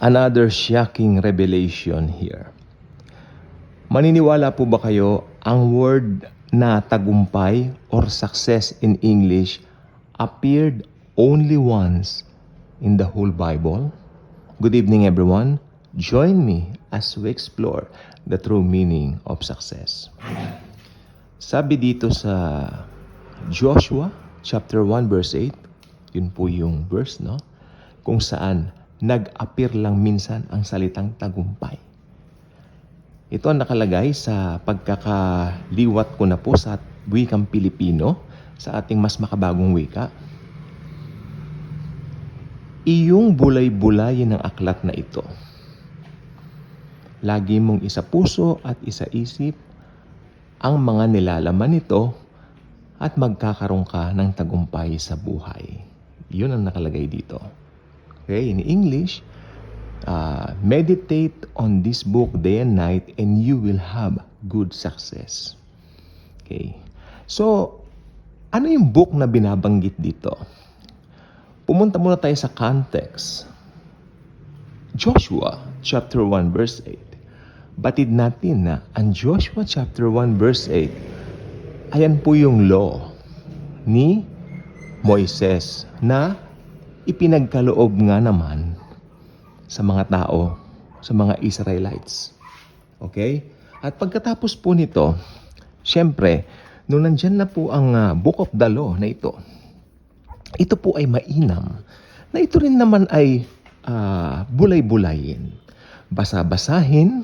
Another shocking revelation here. Maniniwala po ba kayo ang word na tagumpay or success in English appeared only once in the whole Bible? Good evening everyone. Join me as we explore the true meaning of success. Sabi dito sa Joshua chapter 1 verse 8, yun po yung verse, no? Kung saan nag-appear lang minsan ang salitang tagumpay. Ito ang nakalagay sa pagkakaliwat ko na po sa wikang Pilipino, sa ating mas makabagong wika. Iyong bulay-bulayin ng aklat na ito. Lagi mong isa puso at isa isip ang mga nilalaman nito at magkakaroon ka ng tagumpay sa buhay. Yun ang nakalagay dito. Okay, in English, meditate on this book day and night and you will have good success. Okay. So, ano yung book na binabanggit dito? Pumunta muna tayo sa context. Joshua chapter 1 verse 8. Batid natin na ang Joshua chapter 1 verse 8, ayan po yung law ni Moises na ipinagkaloob nga naman sa mga tao, sa mga Israelites. Okay? At pagkatapos po nito, syempre, nung nandyan na po ang Book of the Law na ito po ay mainam, na ito rin naman ay bulay-bulayin, basa-basahin,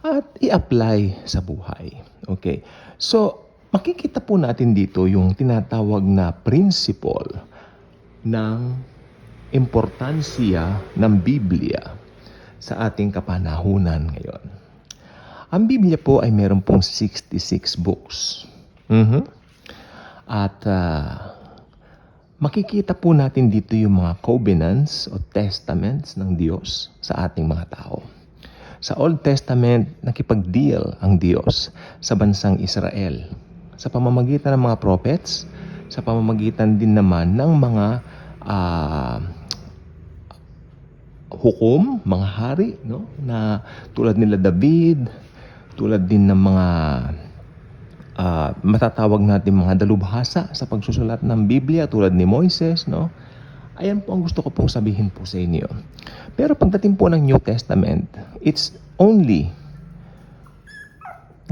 at i-apply sa buhay. Okay? So, makikita po natin dito yung tinatawag na principle ng importansya ng Biblia sa ating kapanahunan ngayon. Ang Biblia po ay meron pong 66 books. At makikita po natin dito yung mga covenants o testaments ng Diyos sa ating mga tao. Sa Old Testament, nakipag-deal ang Diyos sa bansang Israel sa pamamagitan ng mga prophets, sa pamamagitan din naman ng mga hukom, mga hari, no? Na tulad nila David, tulad din ng mga matatawag natin mga dalubhasa sa pagsusulat ng Biblia, tulad ni Moises, no? Ayan po ang gusto ko pong sabihin po sa inyo. Pero pagdating po ng New Testament, it's only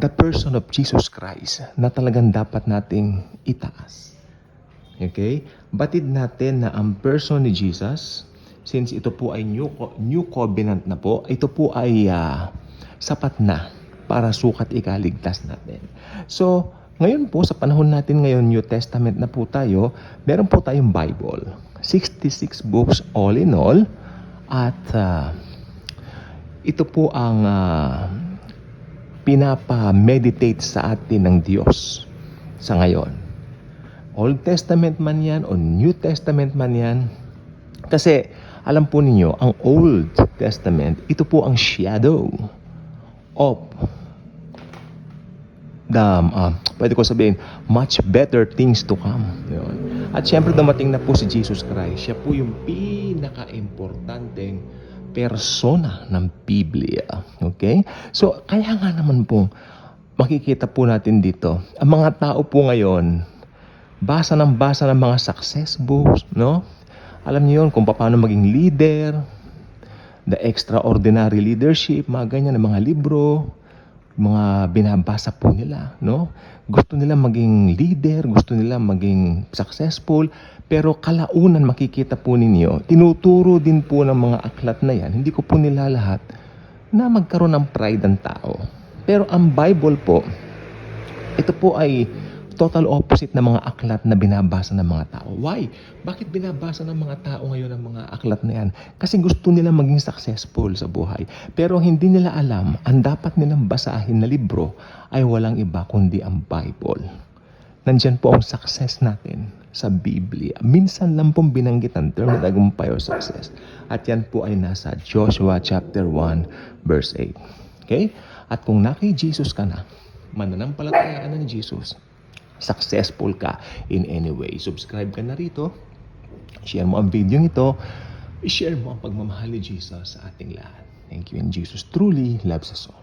the person of Jesus Christ na talagang dapat nating itaas. Okay? Batid natin na ang person ni Jesus, since ito po ay new covenant na po, ito po ay sapat na para sukat ikaligtas natin. So, ngayon po, sa panahon natin ngayon, New Testament na po tayo, meron po tayong Bible. 66 books all in all. At ito po ang pinapa-meditate sa atin ng Diyos sa ngayon. Old Testament man yan o New Testament man yan. Kasi alam po ninyo, ang Old Testament, ito po ang shadow of the, pwede ko sabihin, much better things to come. Yun. At syempre dumating na po si Jesus Christ. Siya po yung pinaka-importanteng persona ng Biblia. Okay? So, kaya nga naman po, makikita po natin dito, ang mga tao po ngayon, basa ng mga success books, no? Alam niyo yun kung paano maging leader, the extraordinary leadership, mga ganyan, mga libro, mga binabasa po nila, no? Gusto nila maging leader, gusto nila maging successful, pero kalaunan makikita po ninyo, tinuturo din po ng mga aklat na yan, hindi ko po nila lahat, na magkaroon ng pride ng tao. Pero ang Bible po, ito po ay total opposite ng mga aklat na binabasa ng mga tao. Why? Bakit binabasa ng mga tao ngayon ang mga aklat na yan? Kasi gusto nila maging successful sa buhay. Pero hindi nila alam, ang dapat nilang basahin na libro ay walang iba kundi ang Bible. Nandyan po ang success natin sa Biblia. Minsan lang pong binanggit ang term na tagumpay o success. At yan po ay nasa Joshua chapter 1 verse 8. Okay? At kung naki Jesus ka na, mananampalataya ka na ni Jesus, successful ka in any way. Subscribe ka na rito. Share mo ang video ito i-share mo ang pagmamahal ni Jesus sa ating lahat. Thank you, and Jesus truly loves us all.